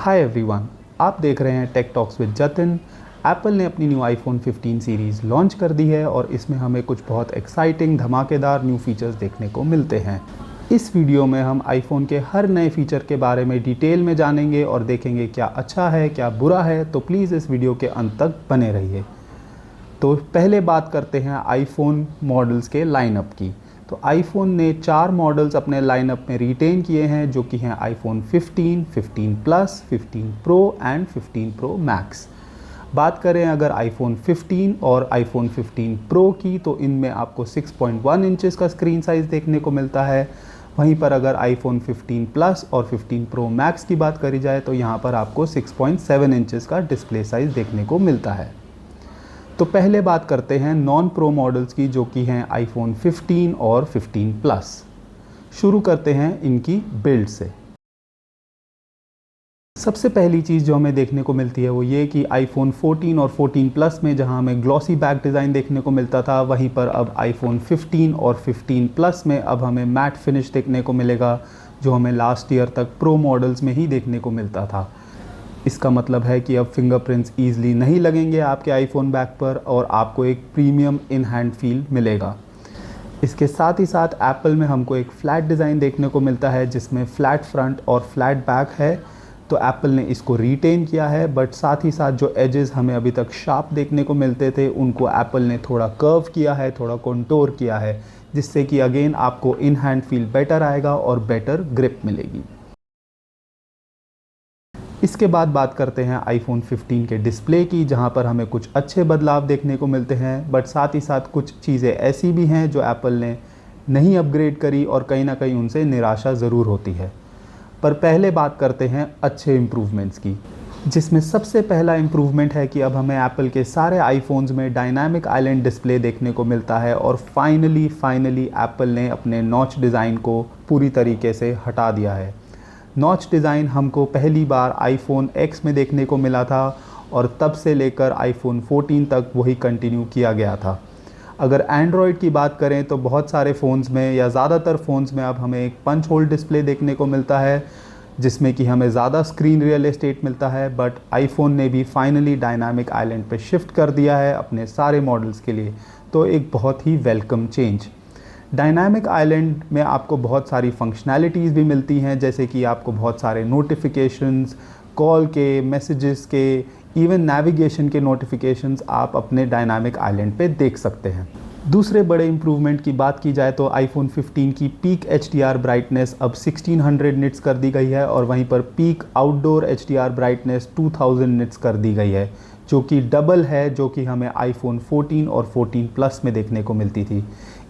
Hi everyone, आप देख रहे हैं tech talks with Jatin. Apple ने अपनी न्यू आईफोन 15 सीरीज़ लॉन्च कर दी है और इसमें हमें कुछ बहुत एक्साइटिंग धमाकेदार न्यू फीचर्स देखने को मिलते हैं। इस वीडियो में हम आईफोन के हर नए फीचर के बारे में डिटेल में जानेंगे और देखेंगे क्या अच्छा है क्या बुरा है, तो प्लीज़ इस वीडियो के अंत तक बने रहिए। तो पहले बात करते हैं आईफोन मॉडल्स के लाइनअप की। तो आईफोन ने 4 मॉडल्स अपने लाइनअप में रिटेन किए हैं, जो कि हैं iPhone 15, 15 plus, 15 pro and 15 pro max. बात करें अगर आईफोन 15 और आईफोन 15 प्रो की, तो इनमें आपको 6.1 इंचेस का स्क्रीन साइज़ देखने को मिलता है। वहीं पर अगर आईफोन 15 प्लस और 15 प्रो मैक्स की बात करी जाए तो यहाँ पर आपको 6.7 इंचेस का डिस्प्ले साइज़ देखने को मिलता है। तो पहले बात करते हैं नॉन प्रो मॉडल्स की, जो कि हैं आईफोन 15 और 15 प्लस। शुरू करते हैं इनकी बिल्ड से। सबसे पहली चीज़ जो हमें देखने को मिलती है वो ये कि आईफोन 14 और 14 प्लस में जहां हमें ग्लॉसी बैक डिज़ाइन देखने को मिलता था, वहीं पर अब आईफोन 15 और 15 प्लस में अब हमें मैट फिनिश देखने को मिलेगा, जो हमें लास्ट ईयर तक प्रो मॉडल्स में ही देखने को मिलता था। इसका मतलब है कि अब फिंगरप्रिंट्स ईजिली नहीं लगेंगे आपके आईफोन बैक पर और आपको एक प्रीमियम इन हैंड फील मिलेगा। इसके साथ ही साथ एप्पल में हमको एक फ्लैट डिज़ाइन देखने को मिलता है, जिसमें फ्लैट फ्रंट और फ्लैट बैक है। तो एप्पल ने इसको रिटेन किया है, बट साथ ही साथ जो एजेस हमें अभी तक शार्प देखने को मिलते थे, उनको एप्पल ने थोड़ा कर्व किया है, थोड़ा कंटूर किया है, जिससे कि अगेन आपको इन हैंड फील बेटर आएगा और बेटर ग्रिप मिलेगी। इसके बाद बात करते हैं आईफोन 15 के डिस्प्ले की, जहां पर हमें कुछ अच्छे बदलाव देखने को मिलते हैं, बट साथ ही साथ कुछ चीज़ें ऐसी भी हैं जो एप्पल ने नहीं अपग्रेड करी और कहीं ना कहीं उनसे निराशा ज़रूर होती है। पर पहले बात करते हैं अच्छे इम्प्रूवमेंट्स की, जिसमें सबसे पहला इम्प्रूवमेंट है कि अब हमें एप्पल के सारे आईफोन्स में डायनामिक आइलैंड डिस्प्ले देखने को मिलता है और फाइनली एप्पल ने अपने नॉच डिज़ाइन को पूरी तरीके से हटा दिया है। नॉच डिज़ाइन हमको पहली बार आईफोन X में देखने को मिला था और तब से लेकर आईफोन 14 तक वही कंटिन्यू किया गया था। अगर एंड्रॉयड की बात करें तो बहुत सारे फ़ोन्स में या ज़्यादातर फ़ोन्स में अब हमें एक पंच होल डिस्प्ले देखने को मिलता है, जिसमें कि हमें ज़्यादा स्क्रीन रियल एस्टेट मिलता है। बट आईफोन ने भी फाइनली डायनामिक आइलैंड पे शिफ्ट कर दिया है अपने सारे मॉडल्स के लिए, तो एक बहुत ही वेलकम चेंज। डायनामिक आइलैंड में आपको बहुत सारी फंक्शनैलिटीज़ भी मिलती हैं, जैसे कि आपको बहुत सारे नोटिफिकेशंस, कॉल के, मैसेजेस के, इवन नेविगेशन के नोटिफिकेशंस आप अपने डायनामिक आइलैंड पे देख सकते हैं। दूसरे बड़े इम्प्रूवमेंट की बात की जाए तो आईफोन 15 की पीक HDR ब्राइटनेस अब 1600 निट्स कर दी गई है और वहीं पर peak outdoor HDR brightness 2000 nits कर दी गई है, जो कि डबल है जो कि हमें आईफोन 14 और 14 प्लस में देखने को मिलती थी।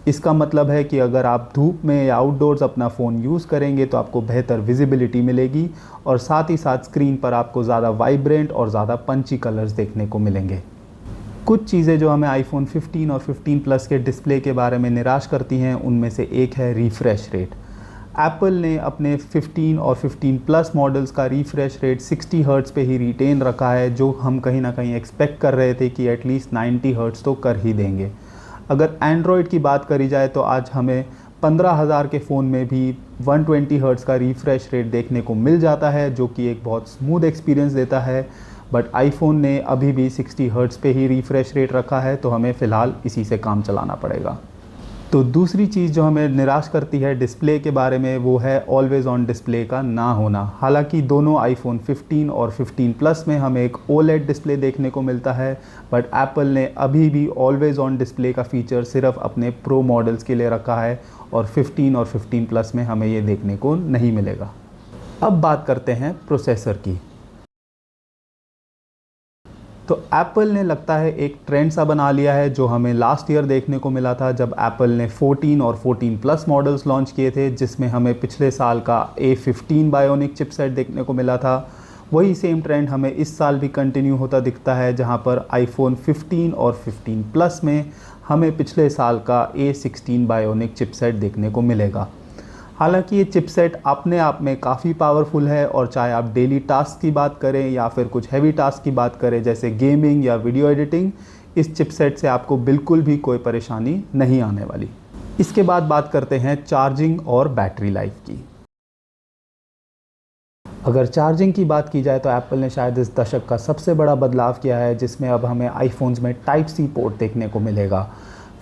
इसका मतलब है कि अगर आप धूप में या आउटडोर्स अपना फ़ोन यूज़ करेंगे तो आपको बेहतर विजिबिलिटी मिलेगी और साथ ही साथ स्क्रीन पर आपको ज़्यादा वाइब्रेंट और ज़्यादा पंची कलर्स देखने को मिलेंगे। कुछ चीज़ें जो हमें आईफोन 15 और 15 प्लस के डिस्प्ले के बारे में निराश करती हैं, उनमें से एक है रिफ़्रेश रेट। एप्पल ने अपने 15 और 15 प्लस मॉडल्स का रिफ़्रेश रेट 60 हर्ट्ज़ पे ही रिटेन रखा है, जो हम कहीं ना कहीं एक्सपेक्ट कर रहे थे कि एटलीस्ट 90 हर्ट्ज़ तो कर ही देंगे। अगर एंड्रॉयड की बात करी जाए तो आज हमें 15,000 के फ़ोन में भी 120 हर्ट्ज़ का रिफ़्रेश रेट देखने को मिल जाता है, जो कि एक बहुत स्मूथ एक्सपीरियंस देता है। बट आईफोन ने अभी भी 60 हर्ट्ज़ पे ही रिफ़्रेश रेट रखा है, तो हमें फ़िलहाल इसी से काम चलाना पड़ेगा। तो दूसरी चीज़ जो हमें निराश करती है डिस्प्ले के बारे में, वो है ऑलवेज़ ऑन डिस्प्ले का ना होना। हालांकि दोनों आईफोन 15 और 15 प्लस में हमें एक OLED डिस्प्ले देखने को मिलता है, बट एप्पल ने अभी भी ऑलवेज़ ऑन डिस्प्ले का फ़ीचर सिर्फ अपने प्रो मॉडल्स के लिए रखा है और 15 और 15 प्लस में हमें ये देखने को नहीं मिलेगा। अब बात करते हैं प्रोसेसर की। तो एप्पल ने लगता है एक ट्रेंड सा बना लिया है, जो हमें लास्ट ईयर देखने को मिला था जब एप्पल ने 14 और 14 प्लस मॉडल्स लॉन्च किए थे, जिसमें हमें पिछले साल का A15 बायोनिक चिपसेट देखने को मिला था। वही सेम ट्रेंड हमें इस साल भी कंटिन्यू होता दिखता है, जहां पर आईफोन 15 और 15 प्लस में हमें पिछले साल का A16 बायोनिक चिपसेट देखने को मिलेगा। हालांकि ये चिपसेट अपने आप में काफ़ी पावरफुल है और चाहे आप डेली टास्क की बात करें या फिर कुछ हैवी टास्क की बात करें जैसे गेमिंग या वीडियो एडिटिंग, इस चिपसेट से आपको बिल्कुल भी कोई परेशानी नहीं आने वाली। इसके बाद बात करते हैं चार्जिंग और बैटरी लाइफ की। अगर चार्जिंग की बात की जाए तो एप्पल ने शायद इस दशक का सबसे बड़ा बदलाव किया है, जिसमें अब हमें आईफोन्स में टाइप सी पोर्ट देखने को मिलेगा।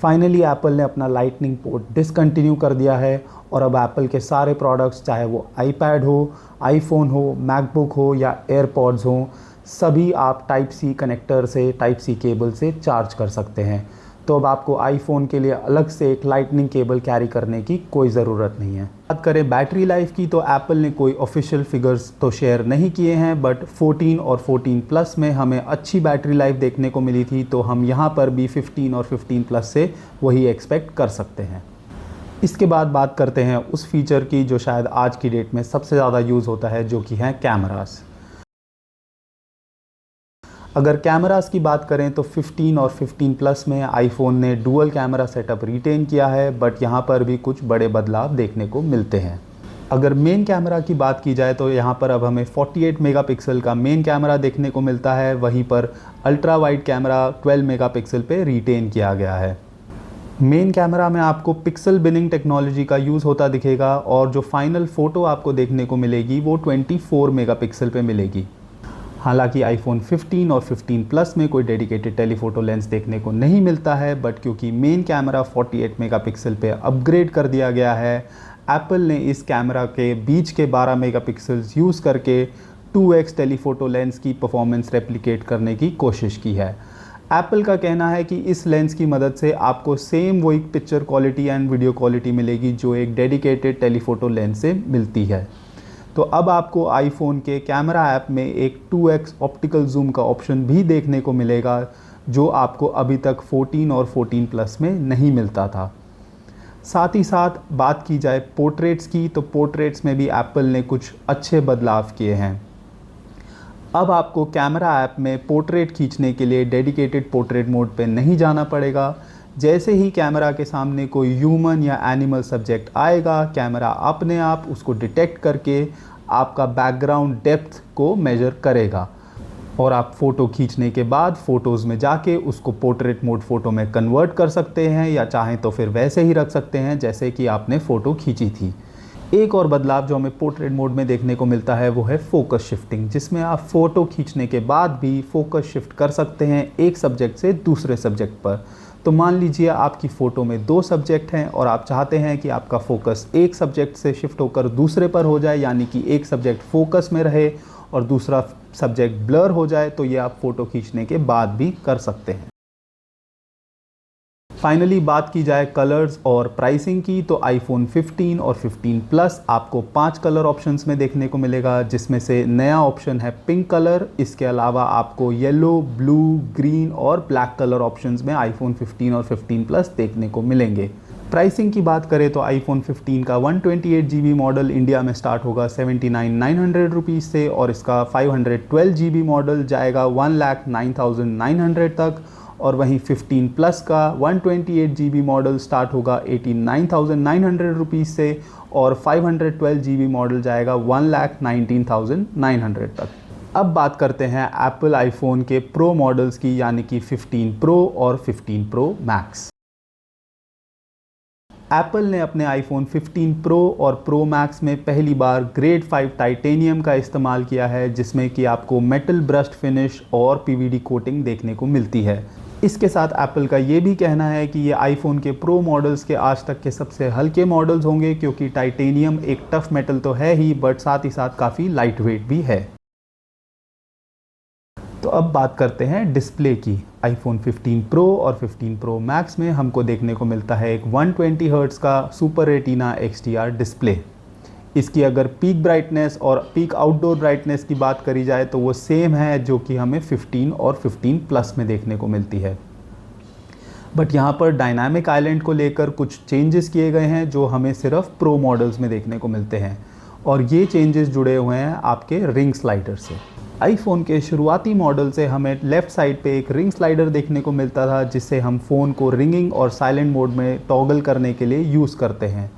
फाइनली एप्पल ने अपना लाइटनिंग पोर्ट डिसकंटिन्यू कर दिया है और अब एप्पल के सारे प्रोडक्ट्स, चाहे वो आईपैड हो, आईफोन हो, मैकबुक हो या एयरपॉड्स हो, सभी आप टाइप सी कनेक्टर से, टाइप सी केबल से चार्ज कर सकते हैं। तो अब आपको आईफोन के लिए अलग से एक लाइटनिंग केबल कैरी करने की कोई ज़रूरत नहीं है। बात करें बैटरी लाइफ की तो एप्पल ने कोई ऑफिशियल फिगर्स तो शेयर नहीं किए हैं, बट 14 और 14 प्लस में हमें अच्छी बैटरी लाइफ देखने को मिली थी, तो हम यहाँ पर भी 15 और 15 प्लस से वही एक्सपेक्ट कर सकते हैं। इसके बाद बात करते हैं उस फीचर की जो शायद आज की डेट में सबसे ज़्यादा यूज़ होता है, जो कि हैं कैमरास। अगर कैमरास की बात करें तो 15 और 15 प्लस में आईफोन ने डुअल कैमरा सेटअप रिटेन किया है, बट यहाँ पर भी कुछ बड़े बदलाव देखने को मिलते हैं। अगर मेन कैमरा की बात की जाए तो यहाँ पर अब हमें 48 मेगापिक्सल का मेन कैमरा देखने को मिलता है, वहीं पर अल्ट्रा वाइड कैमरा 12 मेगापिक्सल पे रिटेन किया गया है। मेन कैमरा में आपको पिक्सल बिनिंग टेक्नोलॉजी का यूज़ होता दिखेगा और जो फाइनल फ़ोटो आपको देखने को मिलेगी वो 24 मेगापिक्सल पे मिलेगी। हालांकि आईफोन 15 और 15 प्लस में कोई डेडिकेटेड टेलीफोटो लेंस देखने को नहीं मिलता है, बट क्योंकि मेन कैमरा 48 मेगापिक्सल पे अपग्रेड कर दिया गया है, एप्पल ने इस कैमरा के बीच के 12 मेगापिक्सल्स यूज़ करके 2x टेलीफोटो लेंस की परफॉर्मेंस रेप्लिकेट करने की कोशिश की है। एप्पल का कहना है कि इस लेंस की मदद से आपको सेम वही picture quality and video quality मिलेगी जो एक डेडिकेटेड टेलीफोटो लेंस से मिलती है। तो अब आपको आईफोन के कैमरा ऐप में एक 2x ऑप्टिकल जूम का ऑप्शन भी देखने को मिलेगा, जो आपको अभी तक 14 और 14 प्लस में नहीं मिलता था। साथ ही साथ बात की जाए पोर्ट्रेट्स की, तो पोर्ट्रेट्स में भी एप्पल ने कुछ अच्छे बदलाव किए हैं। अब आपको कैमरा ऐप में पोर्ट्रेट खींचने के लिए डेडिकेटेड पोर्ट्रेट मोड पे नहीं जाना पड़ेगा। जैसे ही कैमरा के सामने कोई ह्यूमन या एनिमल सब्जेक्ट आएगा, कैमरा अपने आप उसको डिटेक्ट करके आपका बैकग्राउंड डेप्थ को मेजर करेगा और आप फ़ोटो खींचने के बाद फ़ोटोज़ में जाके उसको पोर्ट्रेट मोड फ़ोटो में कन्वर्ट कर सकते हैं, या चाहें तो फिर वैसे ही रख सकते हैं जैसे कि आपने फ़ोटो खींची थी। एक और बदलाव जो हमें पोर्ट्रेट मोड में देखने को मिलता है वो है फोकस शिफ्टिंग, जिसमें आप फ़ोटो खींचने के बाद भी फोकस शिफ्ट कर सकते हैं एक सब्जेक्ट से दूसरे सब्जेक्ट पर। तो मान लीजिए आपकी फ़ोटो में 2 सब्जेक्ट हैं और आप चाहते हैं कि आपका फोकस एक सब्जेक्ट से शिफ्ट होकर दूसरे पर हो जाए, यानी कि एक सब्जेक्ट फोकस में रहे और दूसरा सब्जेक्ट ब्लर हो जाए, तो ये आप फ़ोटो खींचने के बाद भी कर सकते हैं। फाइनली बात की जाए कलर्स और प्राइसिंग की, तो आईफोन 15 और 15 प्लस आपको 5 कलर ऑप्शंस में देखने को मिलेगा, जिसमें से नया ऑप्शन है पिंक कलर। इसके अलावा आपको येलो, ब्लू, ग्रीन और ब्लैक कलर ऑप्शंस में आईफोन 15 और 15 प्लस देखने को मिलेंगे। प्राइसिंग की बात करें तो आईफोन 15 का 128 GB मॉडल इंडिया में स्टार्ट होगा 79,900 रुपीज़ से, और इसका 512 GB मॉडल जाएगा 1,09,900 तक। और वहीं 15 प्लस का 128 GB मॉडल स्टार्ट होगा 89,900 रुपीज़ से, और 512 GB मॉडल जाएगा 1,19,900 तक। अब बात करते हैं एप्पल आईफोन के प्रो मॉडल्स की, यानी कि 15 प्रो और 15 प्रो मैक्स। एप्पल ने अपने आईफोन 15 प्रो और प्रो मैक्स में पहली बार ग्रेड 5 टाइटेनियम का इस्तेमाल किया है, जिसमें कि आपको मेटल ब्रस्ट फिनिश और पीवीडी कोटिंग देखने को मिलती है। इसके साथ एप्पल का ये भी कहना है कि ये आईफोन के प्रो मॉडल्स के आज तक के सबसे हल्के मॉडल्स होंगे, क्योंकि टाइटेनियम एक टफ मेटल तो है ही, बट साथ ही साथ काफ़ी लाइट वेट भी है। तो अब बात करते हैं डिस्प्ले की। आईफोन 15 प्रो और 15 प्रो मैक्स में हमको देखने को मिलता है एक 120 हर्ट्ज़ का सुपर रेटिना XDR डिस्प्ले। इसकी अगर पीक ब्राइटनेस और पीक आउटडोर ब्राइटनेस की बात करी जाए तो वो सेम है जो कि हमें 15 और 15 प्लस में देखने को मिलती है। बट यहाँ पर डायनामिक आइलैंड को लेकर कुछ चेंजेस किए गए हैं जो हमें सिर्फ प्रो मॉडल्स में देखने को मिलते हैं, और ये चेंजेस जुड़े हुए हैं आपके रिंग स्लाइडर से। आईफोन के शुरुआती मॉडल से हमें लेफ़्ट साइड पे एक रिंग स्लाइडर देखने को मिलता था, जिससे हम फ़ोन को रिंगिंग और साइलेंट मोड में टॉगल करने के लिए यूज़ करते हैं।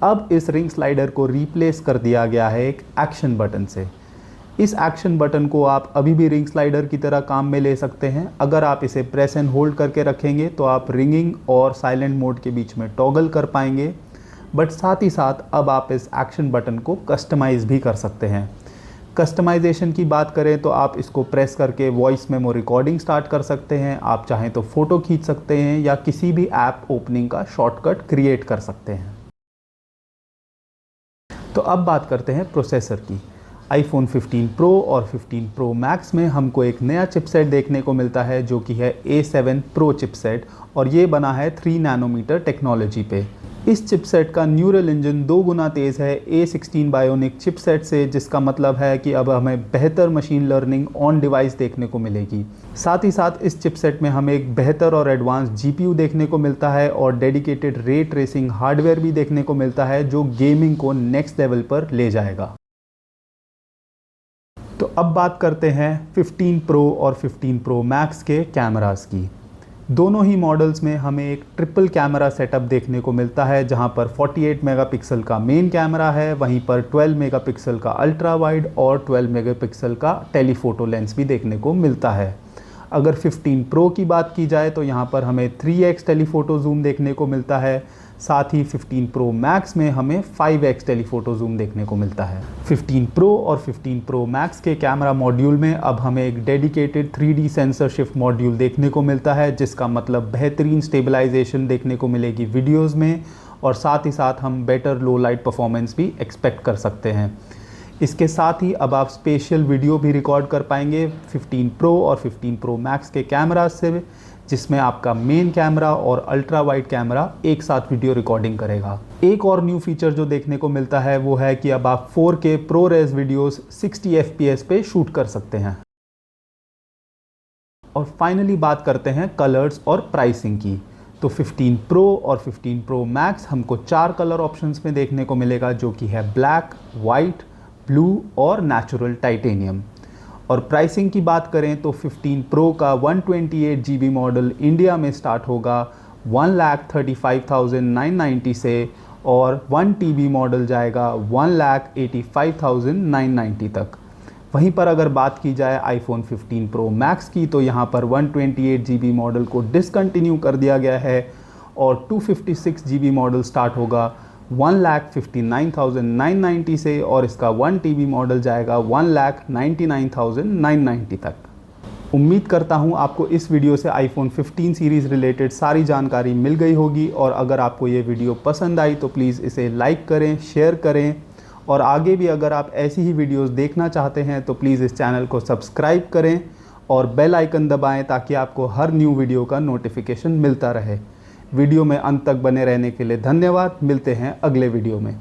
अब इस रिंग स्लाइडर को रिप्लेस कर दिया गया है एक एक्शन बटन से। इस एक्शन बटन को आप अभी भी रिंग स्लाइडर की तरह काम में ले सकते हैं। अगर आप इसे प्रेस एंड होल्ड करके रखेंगे तो आप रिंगिंग और साइलेंट मोड के बीच में टॉगल कर पाएंगे, बट साथ ही साथ अब आप इस एक्शन बटन को कस्टमाइज़ भी कर सकते हैं। कस्टमाइजेशन की बात करें तो आप इसको प्रेस करके वॉइस मेमो रिकॉर्डिंग स्टार्ट कर सकते हैं, आप चाहें तो फ़ोटो खींच सकते हैं या किसी भी ऐप ओपनिंग का शॉर्टकट क्रिएट कर सकते हैं। तो अब बात करते हैं प्रोसेसर की। iPhone 15 Pro और 15 Pro Max में हमको एक नया चिपसेट देखने को मिलता है जो कि है A7 Pro चिपसेट, और ये बना है 3 नैनोमीटर टेक्नोलॉजी पे। इस चिपसेट का न्यूरल इंजन 2 गुना तेज़ है A16 बायोनिक चिपसेट से, जिसका मतलब है कि अब हमें बेहतर मशीन लर्निंग ऑन डिवाइस देखने को मिलेगी। साथ ही साथ इस चिपसेट में हमें एक बेहतर और एडवांस GPU देखने को मिलता है और डेडिकेटेड रे ट्रेसिंग हार्डवेयर भी देखने को मिलता है जो गेमिंग को नेक्स्ट लेवल पर ले जाएगा। तो अब बात करते हैं 15 Pro और 15 Pro Max के कैमरास की। दोनों ही मॉडल्स में हमें एक ट्रिपल कैमरा सेटअप देखने को मिलता है, जहां पर 48 मेगापिक्सल का मेन कैमरा है, वहीं पर 12 मेगापिक्सल का अल्ट्रा वाइड और 12 मेगापिक्सल का टेलीफोटो लेंस भी देखने को मिलता है। अगर 15 Pro की बात की जाए तो यहाँ पर हमें 3x टेलीफोटो जूम देखने को मिलता है, साथ ही 15 Pro Max में हमें 5x टेलीफोटो जूम देखने को मिलता है। 15 Pro और 15 Pro Max के कैमरा मॉड्यूल में अब हमें एक dedicated 3D sensor shift module देखने को मिलता है, जिसका मतलब बेहतरीन स्टेबलाइजेशन देखने को मिलेगी वीडियोज़ में, और साथ ही साथ हम बेटर लो लाइट परफॉर्मेंस भी एक्सपेक्ट कर सकते हैं। इसके साथ ही अब आप स्पेशल वीडियो भी रिकॉर्ड कर पाएंगे 15 Pro और 15 Pro Max के कैमरा से, जिसमें आपका मेन कैमरा और अल्ट्रा वाइड कैमरा एक साथ वीडियो रिकॉर्डिंग करेगा। एक और न्यू फीचर जो देखने को मिलता है वो है कि अब आप 4K ProRes वीडियोस 60 FPS पे शूट कर सकते हैं। और फाइनली बात करते हैं कलर्स और प्राइसिंग की। तो 15 Pro और 15 Pro Max हमको 4 कलर ऑप्शंस में देखने को मिलेगा, जो कि है ब्लैक, वाइट, ब्लू और नेचुरल टाइटेनियम। और प्राइसिंग की बात करें तो 15 Pro का 128 GB मॉडल इंडिया में स्टार्ट होगा 1,35,990 से, और 1 TB मॉडल जाएगा 1,85,990 तक। वहीं पर अगर बात की जाए iPhone 15 Pro Max की, तो यहाँ पर 128 GB मॉडल को डिसकंटिन्यू कर दिया गया है और 256 GB मॉडल स्टार्ट होगा 1,59,990 से, और इसका 1 TB मॉडल जाएगा 1,99,990 तक। उम्मीद करता हूँ आपको इस वीडियो से iPhone 15 सीरीज़ रिलेटेड सारी जानकारी मिल गई होगी, और अगर आपको ये वीडियो पसंद आई तो प्लीज़ इसे लाइक करें, शेयर करें, और आगे भी अगर आप ऐसी ही वीडियोस देखना चाहते हैं तो प्लीज़ इस चैनल को सब्सक्राइब करें और बेल आइकन दबाएं ताकि आपको हर न्यू वीडियो का नोटिफिकेशन मिलता रहे। वीडियो में अंत तक बने रहने के लिए धन्यवाद। मिलते हैं अगले वीडियो में।